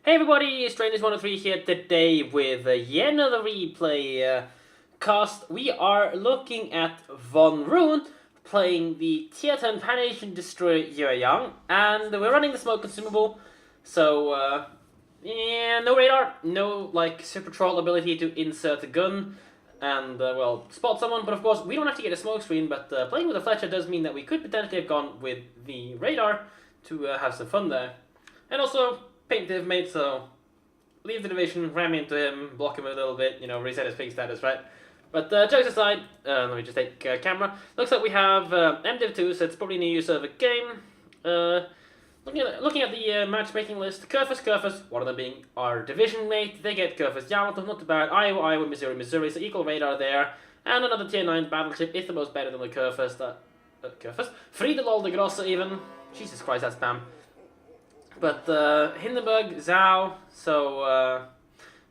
Hey everybody, Strangers103 here today with yet another replay cast. We are looking at Von Rune playing the Tier 10 Pan-Asian Destroyer Yue Yang, and we're running the smoke consumable, so yeah, no radar, no like super troll ability to insert a gun and well, spot someone, but of course we don't have to get a smoke screen, but playing with a Fletcher does mean that we could potentially have gone with the radar to have some fun there. And also, pink div mate, so leave the division, ram into him, block him a little bit, you know, reset his pink status, right? But jokes aside, let me just take camera. Looks like we have MDiv2, so it's probably a new server game. Looking at the matchmaking list, Kerfus, one of them being our division mate. They get Kerfus Yamato, not too bad. Iowa, Missouri, so equal radar there. And another tier 9 battleship is the most better than the Kerfus. Kerfus? Frida Lol de Grosso even. Jesus Christ, that's spam. But Hindenburg, Zhao, so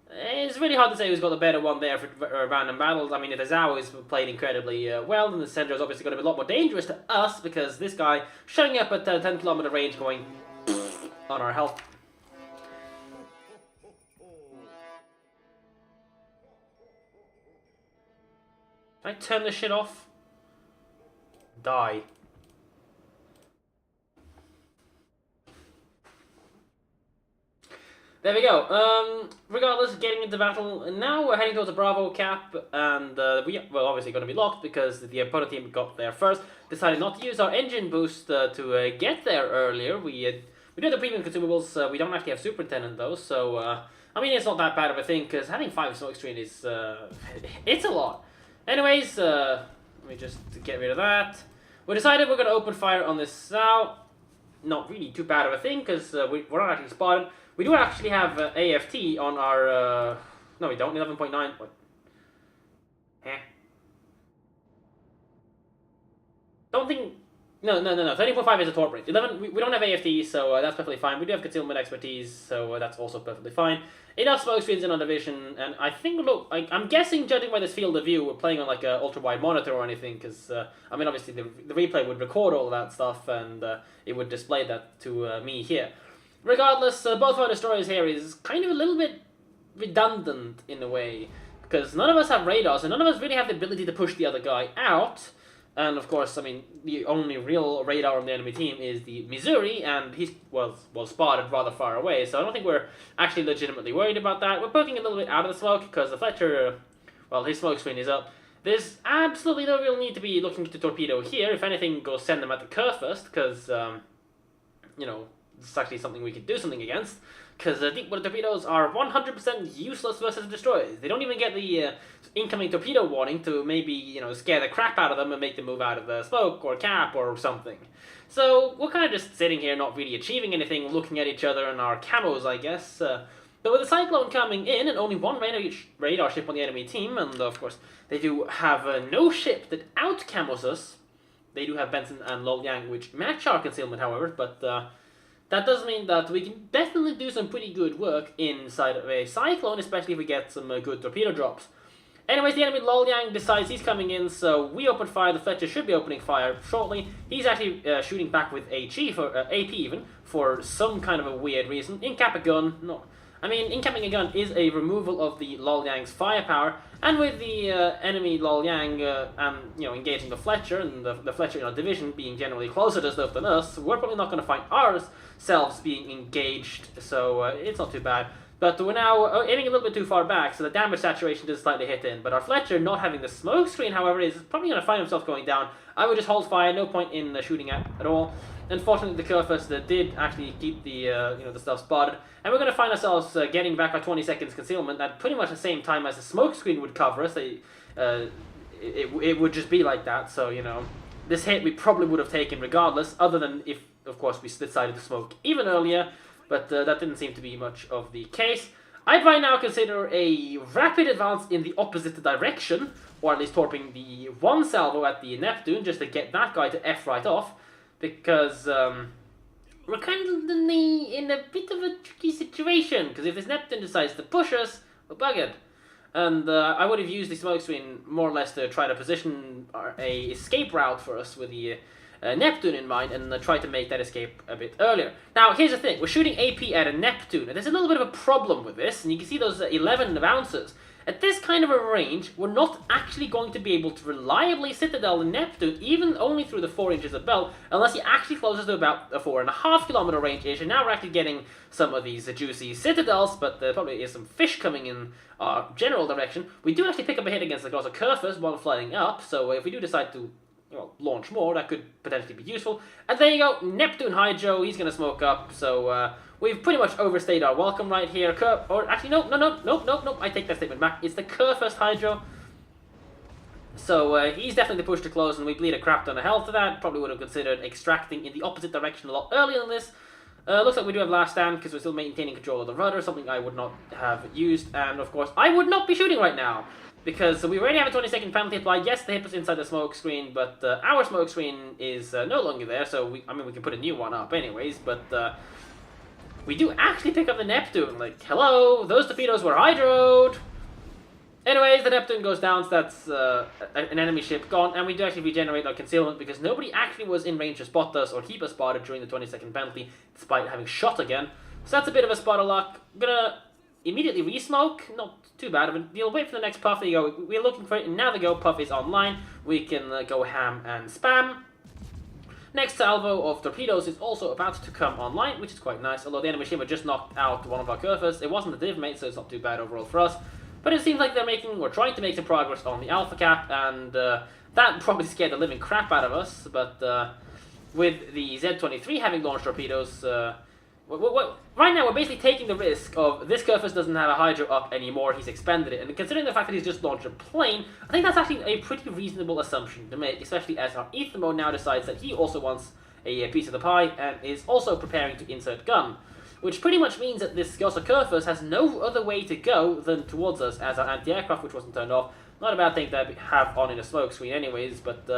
it's really hard to say who's got the better one there for random battles. I mean, if the Zhao is played incredibly well, then the Sendro is obviously going to be a lot more dangerous to us, because this guy showing up at 10-kilometer range going on our health. Can I turn this shit off? Die. There we go. Regardless, getting into battle, now we're heading towards a Bravo cap, and we obviously going to be locked because the opponent team got there first. Decided not to use our engine boost to get there earlier. We do have the premium consumables. We don't actually have superintendent though, so I mean it's not that bad of a thing because having 5 smoke screen is it's a lot. Anyways, let me just get rid of that. We decided we're going to open fire on this now. Not really too bad of a thing because we're not actually spotted. We do actually have AFT on our, no we don't, 11.9, what? Don't think, no, 13.5 is a torp rate. 11, we don't have AFT, so that's perfectly fine. We do have concealment expertise, so that's also perfectly fine. Enough smoke screens in our division, and I think, look, I'm guessing, judging by this field of view, we're playing on like an ultra-wide monitor or anything, because, I mean, obviously the replay would record all of that stuff, and it would display that to me here. Regardless, both our destroyers here is kind of a little bit redundant in a way, because none of us have radars, and none of us really have the ability to push the other guy out. And of course, I mean, the only real radar on the enemy team is the Missouri, and he's, well spotted rather far away, so I don't think we're actually legitimately worried about that. We're poking a little bit out of the smoke, because the Fletcher, well, his smoke screen is up. There's absolutely no real need to be looking to Torpedo here. If anything, go send them at the curve first, because, you know, it's actually something we could do something against, because deep water torpedoes are 100% useless versus destroyers. They don't even get the incoming torpedo warning to maybe, you know, scare the crap out of them and make them move out of the smoke or cap or something. So we're kind of just sitting here not really achieving anything, looking at each other and our camos, I guess. But with the Cyclone coming in and only one radar ship on the enemy team, and of course they do have no ship that out-camos us. They do have Benson and Yue Yang, which match our concealment, however, but that does mean that we can definitely do some pretty good work inside of a Cyclone, especially if we get some good torpedo drops. Anyways, the enemy Yue Yang decides he's coming in, so we open fire. The Fletcher should be opening fire shortly. He's actually shooting back with HE, for AP even, for some kind of a weird reason. Incap a gun, no. I mean, incapping a gun is a removal of the Yue Yang's firepower, and with the enemy Yue Yang you know, engaging the Fletcher, and the Fletcher in our division being generally closer to stuff than us, we're probably not going to find ourselves being engaged, so it's not too bad. But we're now aiming a little bit too far back, so the damage saturation does slightly hit in. But our Fletcher, not having the smoke screen, however, is probably going to find himself going down. I would just hold fire, no point in shooting at all. Unfortunately, the Kerfus did actually keep the you know, the stuff spotted, and we're going to find ourselves getting back our 20 seconds concealment at pretty much the same time as the smoke screen would cover us. It would just be like that. So you know, this hit we probably would have taken regardless, other than if, of course, we decided to smoke even earlier. But that didn't seem to be much of the case. I'd right now consider a rapid advance in the opposite direction, or at least torping the one salvo at the Neptune, just to get that guy to F right off, because we're kind of in a bit of a tricky situation, because if this Neptune decides to push us, we're buggered. And I would have used the smoke screen more or less to try to position a escape route for us with the Neptune in mind and try to make that escape a bit earlier. Now, here's the thing. We're shooting AP at a Neptune, and there's a little bit of a problem with this, and you can see those 11 bouncers. At this kind of a range, we're not actually going to be able to reliably citadel the Neptune, even only through the 4 inches of belt, unless he actually closes to about a 4.5 kilometer range-ish, and now we're actually getting some of these juicy citadels, but there probably is some fish coming in our general direction. We do actually pick up a hit against the Gloss of Kerfus while flying up, so if we do decide to launch more, that could potentially be useful. And there you go, Neptune Hydro, he's going to smoke up, so we've pretty much overstayed our welcome right here. No, I take that statement back. It's the Kerfus Hydro. So he's definitely the push to close, and we bleed a crap ton of health to that. Probably would have considered extracting in the opposite direction a lot earlier than this. Looks like we do have last stand because we're still maintaining control of the rudder, something I would not have used. And of course, I would not be shooting right now, because we already have a 20-second penalty applied. Yes, they hit us inside the smoke screen, but our smoke screen is no longer there, so we can put a new one up anyways, but we do actually pick up the Neptune. Like, hello, those torpedoes were hydroed! Anyways, the Neptune goes down, so that's an enemy ship gone, and we do actually regenerate our concealment because nobody actually was in range to spot us or keep us spotted during the 20-second penalty, despite having shot again. So that's a bit of a spot of luck. I'm gonna immediately re-smoke, not too bad of a deal. Wait for the next puff. There you go. We're looking for it, and now the go puff is online. We can go ham and spam. Next salvo of torpedoes is also about to come online, which is quite nice, although the enemy ship had just knocked out one of our Kerfus. It wasn't a div mate, so it's not too bad overall for us. But it seems like they're making, or trying to make some progress on the Alpha Cap, and that probably scared the living crap out of us, but with the Z-23 having launched torpedoes, right now we're basically taking the risk of this Kerfus doesn't have a Hydro up anymore, he's expended it, and considering the fact that he's just launched a plane, I think that's actually a pretty reasonable assumption to make, especially as our Ether Mode now decides that he also wants a piece of the pie, and is also preparing to insert gun. Which pretty much means that this Gloss of Kerfus has no other way to go than towards us as our anti-aircraft, which wasn't turned off. Not a bad thing to have on in a smoke screen anyways, but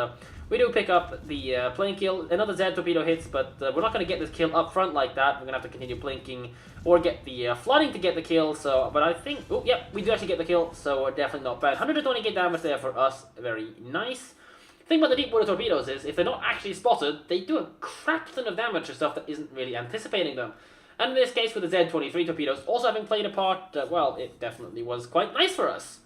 we do pick up the plane kill. Another Z torpedo hits, but we're not going to get this kill up front like that. We're going to have to continue blinking or get the flooding to get the kill. So, but I think, oh, yep, we do actually get the kill, so definitely not bad. 120k damage there for us, very nice. The thing about the deep water torpedoes is, if they're not actually spotted, they do a crap ton of damage to stuff that isn't really anticipating them. And in this case, with the Z-23 torpedoes also having played a part, well, it definitely was quite nice for us.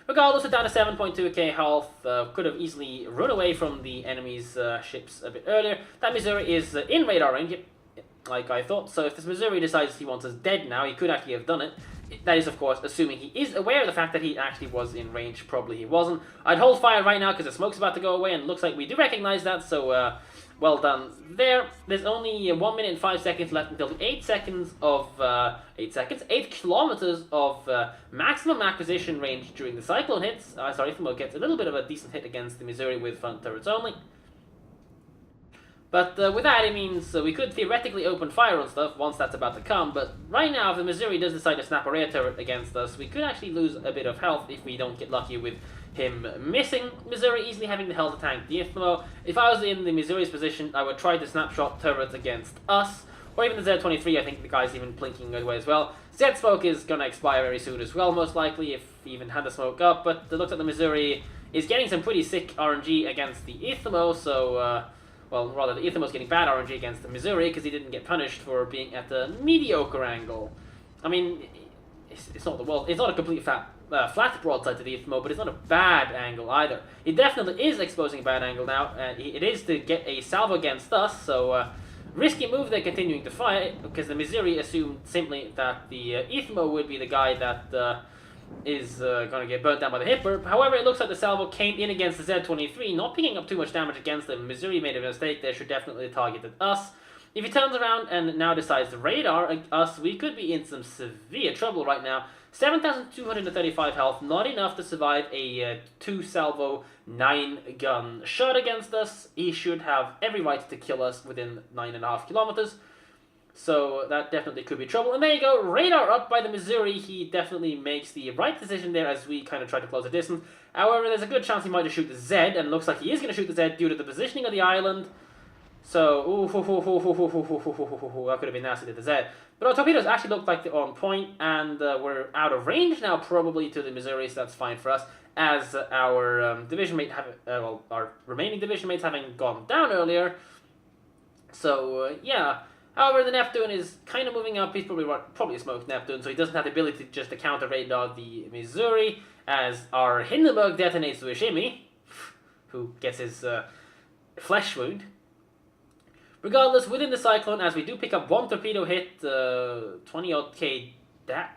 Regardless, we're down to 7.2k health, could have easily run away from the enemy's ships a bit earlier. That Missouri is in radar range, like I thought, so if this Missouri decides he wants us dead now, he could actually have done it. That is, of course, assuming he is aware of the fact that he actually was in range. Probably he wasn't. I'd hold fire right now because the smoke's about to go away, and it looks like we do recognize that, so well done there. There's only 1 minute and 5 seconds left until the 8 kilometers of maximum acquisition range during the Cyclone hits. Sorry, Ethermo gets a little bit of a decent hit against the Missouri with front turrets only. But with that, it means we could theoretically open fire on stuff once that's about to come, but right now, if the Missouri does decide to snap a rear turret against us, we could actually lose a bit of health if we don't get lucky with him missing Missouri, easily having the health to tank the Ithmo. If I was in the Missouri's position, I would try to snapshot turrets against us, or even the Z-23, I think the guy's even blinking away as well. Z-Smoke is going to expire very soon as well, most likely, if he even had the smoke up, but it looks like the Missouri is getting some pretty sick RNG against the Ithmo, so well, rather, the Ithmo's getting bad RNG against the Missouri because he didn't get punished for being at the mediocre angle. I mean, it's not the world. It's not a complete flat broadside to the Ithmo, but it's not a bad angle either. It definitely is exposing a bad angle now. It is to get a salvo against us, so risky move they're continuing to fire because the Missouri assumed simply that the Ithmo would be the guy that is going to get burnt down by the Hipper. However, it looks like the salvo came in against the Z-23, not picking up too much damage against them. Missouri made a mistake there, should definitely targeted us. If he turns around and now decides to radar us, we could be in some severe trouble right now. 7,235 health, not enough to survive a 2-salvo, 9-gun shot against us. He should have every right to kill us within 9.5 kilometers. So that definitely could be trouble. And there you go, radar up by the Missouri. He definitely makes the right decision there as we kind of try to close the distance. However, there's a good chance he might just shoot the Z, and it looks like he is going to shoot the Z due to the positioning of the island. So, that could have been nasty to the Z. But our torpedoes actually looked like they're on point, and we're out of range now, probably to the Missouri, so that's fine for us. As our division mate our remaining division mates having gone down earlier. So yeah. However, the Neptune is kind of moving up. He's probably a smoked Neptune, so he doesn't have the ability just to counter radar the Missouri. As our Hindenburg detonates to a shimmy, who gets his flesh wound. Regardless, within the Cyclone, as we do pick up one torpedo hit, 20 odd K. That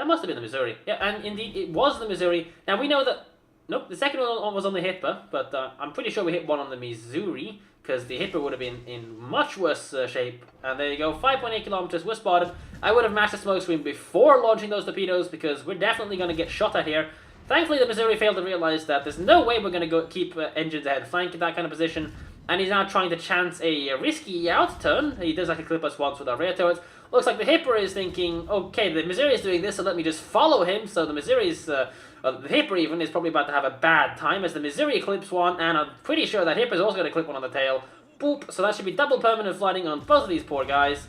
must have been the Missouri. Yeah, and indeed, it was the Missouri. Now, we know that... Nope, the second one was on the Hipper, but I'm pretty sure we hit one on the Missouri, because the Hipper would have been in much worse shape. And there you go, 5.8 kilometers were spotted. I would have mashed the smoke screen before launching those torpedoes, because we're definitely going to get shot at here. Thankfully, the Missouri failed to realize that there's no way we're going to keep engines ahead flank in that kind of position. And he's now trying to chance a risky out turn. He does actually clip us once with our rear turrets. Looks like the Hipper is thinking, okay, the Missouri is doing this, so let me just follow him. So the Missouri's, the Hipper even, is probably about to have a bad time as the Missouri clips one, and I'm pretty sure that Hipper's also going to clip one on the tail. Boop, so that should be double permanent flooding on both of these poor guys.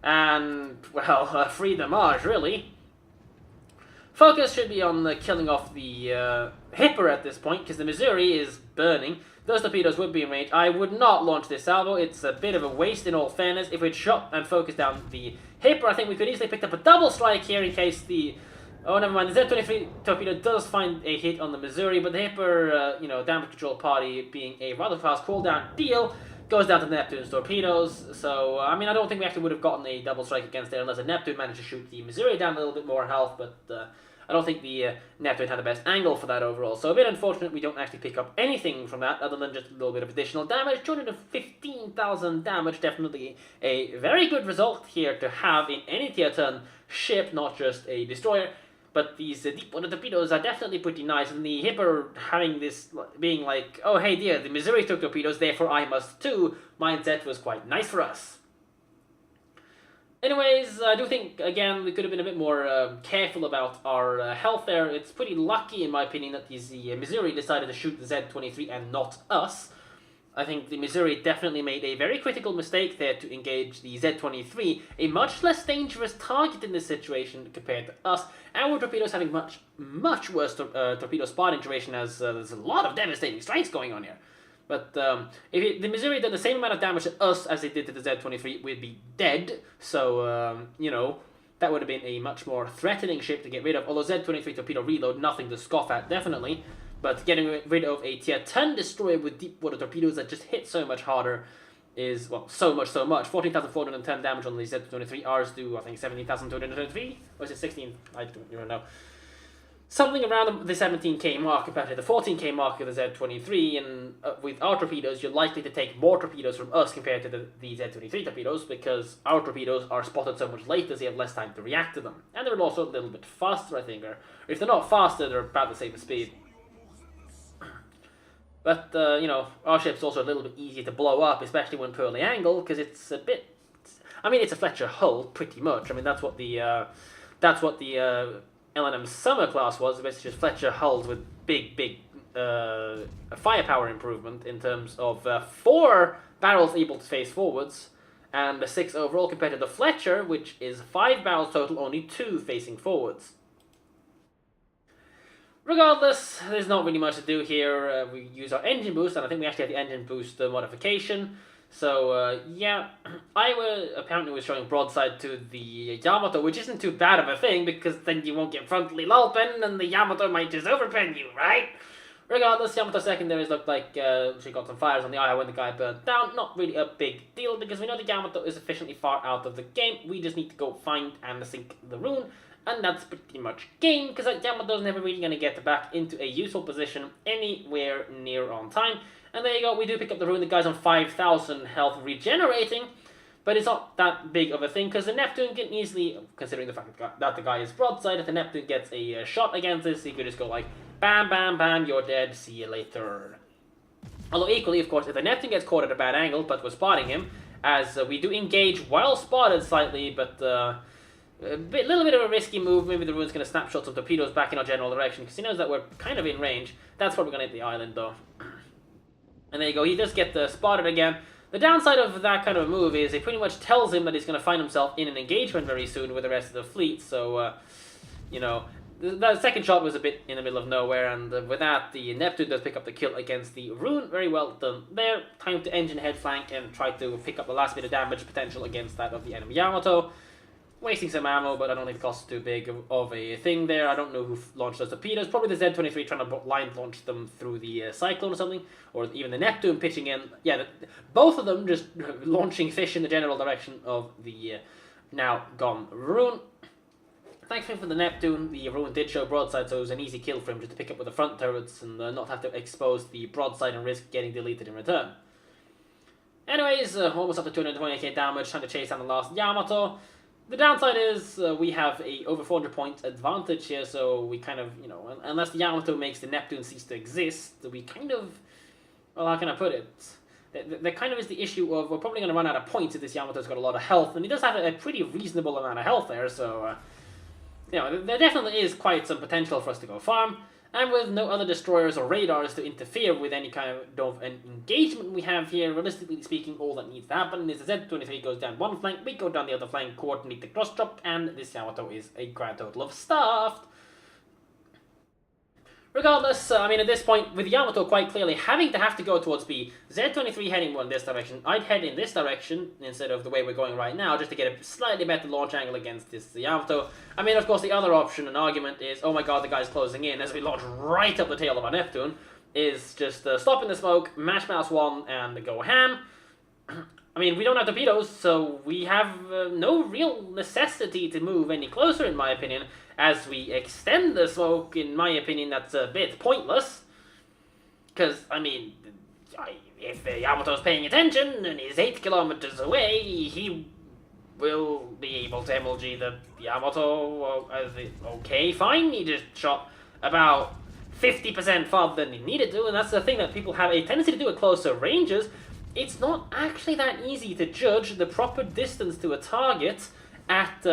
And, well, free the Mars, really. Focus should be on killing off the Hipper at this point, because the Missouri is burning. Those torpedoes would be in range. I would not launch this salvo. It's a bit of a waste in all fairness. If we'd shot and focused down the Hipper, I think we could easily pick up a double strike here in case the... Oh, never mind. The Z-23 torpedo does find a hit on the Missouri, but the Hipper, damage control party being a rather fast cooldown deal, goes down to Neptune's torpedoes. So, I mean, I don't think we actually would have gotten a double strike against there unless a Neptune managed to shoot the Missouri down a little bit more health, but I don't think the Neptune had the best angle for that overall. So a bit unfortunate we don't actually pick up anything from that other than just a little bit of additional damage. 215,000 damage, definitely a very good result here to have in any tier 10 ship, not just a destroyer. But these deep water torpedoes are definitely pretty nice, and the Hipper having this, being like, oh hey dear, the Missouri took torpedoes, therefore I must too, mindset was quite nice for us. Anyways, I do think, again, we could have been a bit more careful about our health there. It's pretty lucky, in my opinion, that the Missouri decided to shoot the Z-23 and not us. I think the Missouri definitely made a very critical mistake there to engage the Z-23, a much less dangerous target in this situation compared to us. Our torpedoes having much worse torpedo spotting duration, as there's a lot of devastating strikes going on here. But if the Missouri did the same amount of damage to us as they did to the Z-23, we'd be dead. So, that would have been a much more threatening ship to get rid of. Although Z-23 torpedo reload, nothing to scoff at, definitely. But getting rid of a tier 10 destroyer with deep water torpedoes that just hit so much harder is, well, so much. 14,410 damage on the Z-23. Ours do, I think, 17,223? Or is it 16? I don't even know. Something around the 17k mark compared to the 14k mark of the Z-23, and with our torpedoes, you're likely to take more torpedoes from us compared to the Z-23 torpedoes, because our torpedoes are spotted so much later, so you have less time to react to them. And they're also a little bit faster, I think, or if they're not faster, they're about the same speed. But, our ship's also a little bit easier to blow up, especially when poorly angled, because it's a bit... I mean, it's a Fletcher hull, pretty much. I mean, that's what the L&M Summer class was, basically just Fletcher hulls with big firepower improvement in terms of 4 barrels able to face forwards, and 6 overall compared to the Fletcher, which is 5 barrels total, only 2 facing forwards. Regardless, there's not really much to do here. We use our engine boost, and I think we actually have the engine boost modification. So, yeah, apparently was showing broadside to the Yamato, which isn't too bad of a thing, because then you won't get frontally lulpen, and the Yamato might just overpen you, right? Regardless, Yamato secondaries looked like she got some fires on the eye when the guy burnt down. Not really a big deal, because we know the Yamato is sufficiently far out of the game. We just need to go find and sink the rune, and that's pretty much game, because that Yamato's never really going to get back into a useful position anywhere near on time. And there you go, we do pick up the rune. The guy's on 5,000 health regenerating, but it's not that big of a thing, because the Neptune can easily, considering the fact that the guy is broadside, if the Neptune gets a shot against this, he could just go like, bam, bam, bam, you're dead, see you later. Although equally, of course, if the Neptune gets caught at a bad angle, but we're spotting him, as we do engage while spotted slightly, but a little bit of a risky move. Maybe the rune's going to snapshot some torpedoes back in our general direction, because he knows that we're kind of in range. That's probably going to hit the island, though. And there you go, he does get spotted again. The downside of that kind of move is it pretty much tells him that he's going to find himself in an engagement very soon with the rest of the fleet, so, you know, the second shot was a bit in the middle of nowhere, and with that, the Neptune does pick up the kill against the Rune. Very well done there. Time to engine head flank and try to pick up the last bit of damage potential against that of the enemy Yamato. Wasting some ammo, but I don't think the cost is too big of a thing there. I don't know who launched those torpedoes. Probably the Z-23 trying to line launch them through the Cyclone or something. Or even the Neptune pitching in. Yeah, both of them just launching fish in the general direction of the now gone Rune. Thankfully for the Neptune, the Rune did show broadside, so it was an easy kill for him just to pick up with the front turrets and not have to expose the broadside and risk getting deleted in return. Anyways, almost up to 220k damage, trying to chase down the last Yamato. The downside is we have a over 400 point advantage here, so we kind of, you know, unless the Yamato makes the Neptune cease to exist, we kind of, well, how can I put it? There kind of is the issue of we're probably going to run out of points if this Yamato's got a lot of health, and he does have a pretty reasonable amount of health there, so, you know, there definitely is quite some potential for us to go farm. And with no other destroyers or radars to interfere with any kind of an engagement we have here, realistically speaking, all that needs to happen is the Z-23 goes down one flank, we go down the other flank, coordinate the cross-drop, and this Yamato is a grand total of stuffed. Regardless, I mean, at this point, with Yamato quite clearly having to go towards B, Z-23 heading more in this direction, I'd head in this direction instead of the way we're going right now, just to get a slightly better launch angle against this Yamato. I mean, of course, the other option and argument is, oh my god, the guy's closing in, as we launch right up the tail of our Neptune, is just stop in the smoke, mash mouse 1, and go ham. I mean, we don't have torpedoes, so we have no real necessity to move any closer, in my opinion. As we extend the smoke, in my opinion, that's a bit pointless. Because, I mean, if Yamato's paying attention and is 8 kilometers away, he will be able to MLG the Yamato. Okay, fine, he just shot about 50% farther than he needed to, and that's the thing that people have a tendency to do at closer ranges. It's not actually that easy to judge the proper distance to a target at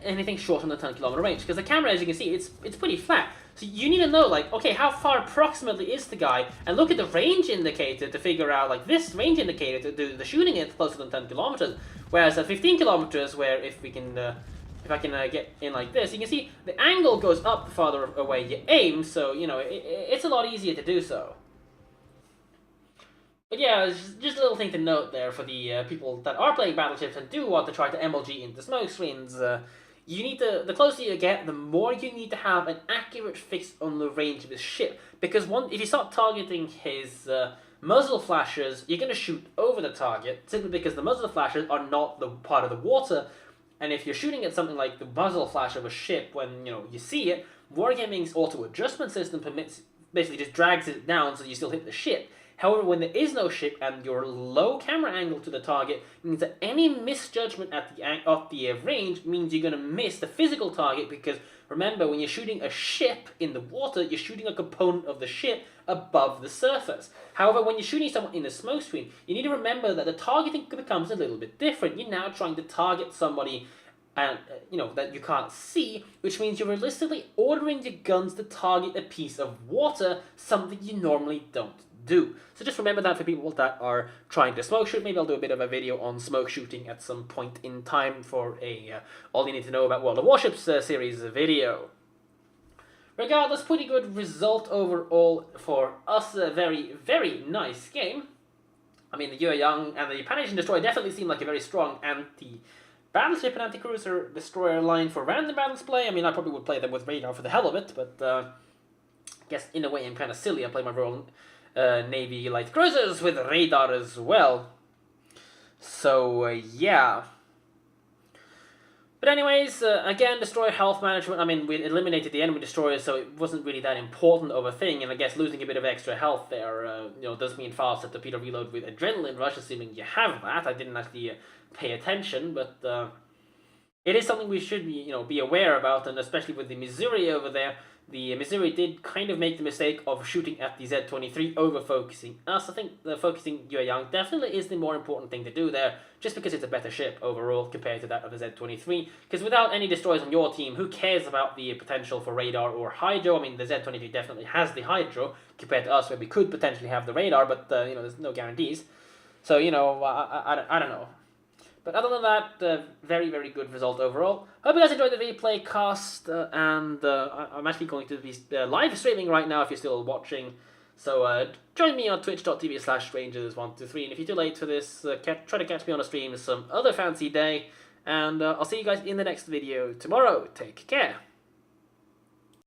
anything short on the 10-kilometer range, because the camera, as you can see, it's pretty flat. So you need to know, like, okay, how far approximately is the guy, and look at the range indicator to figure out, like, this range indicator to do the shooting it closer than 10 kilometers. Whereas at 15 kilometers, where if we can, if I can get in like this, you can see the angle goes up the farther away you aim, so, you know, it's a lot easier to do so. But yeah, just a little thing to note there for the people that are playing battleships and do want to try to MLG into smoke screens. You need to, the closer you get, the more you need to have an accurate fix on the range of his ship. Because if you start targeting his muzzle flashers, you're going to shoot over the target, simply because the muzzle flashers are not the part of the water. And if you're shooting at something like the muzzle flash of a ship when, you know, you see it, Wargaming's auto adjustment system basically just drags it down so you still hit the ship. However, when there is no ship and your low camera angle to the target means that any misjudgment at the range means you're going to miss the physical target, because remember, when you're shooting a ship in the water, you're shooting a component of the ship above the surface. However, when you're shooting someone in the smoke screen, you need to remember that the targeting becomes a little bit different. You're now trying to target somebody and you know, that you can't see, which means you're realistically ordering your guns to target a piece of water, something you normally don't do. So just remember that for people that are trying to smoke shoot. Maybe I'll do a bit of a video on smoke shooting at some point in time for a all you need to know about World of Warships series video. Regardless, pretty good result overall for us. A very, very nice game. I mean, the Yue Yang and the Pan-Asian Destroyer definitely seem like a very strong anti-battleship and anti-cruiser destroyer line for random battles play. I mean, I probably would play them with radar for the hell of it, but I guess in a way I'm kind of silly. I play my Royal Navy light cruisers with radar as well. So, yeah. But anyways, again, destroyer health management. I mean, we eliminated the enemy destroyers, so it wasn't really that important of a thing. And I guess losing a bit of extra health there, you know, does mean faster torpedo reload with adrenaline rush, assuming you have that. I didn't actually pay attention, but it is something we should be, you know, be aware about, and especially with the Missouri over there, the Missouri did kind of make the mistake of shooting at the Z23 over focusing us. I think the focusing Yue Yang definitely is the more important thing to do there, just because it's a better ship overall compared to that of the Z23. Because without any destroyers on your team, who cares about the potential for radar or hydro? I mean, the Z23 definitely has the hydro compared to us, where we could potentially have the radar, but there's no guarantees. So I don't know. But other than that, very, very good result overall. Hope you guys enjoyed the replay cast, and I'm actually going to be live streaming right now if you're still watching. So join me on twitch.tv/strangers123, and if you're too late for this, try to catch me on a stream some other fancy day, and I'll see you guys in the next video tomorrow. Take care.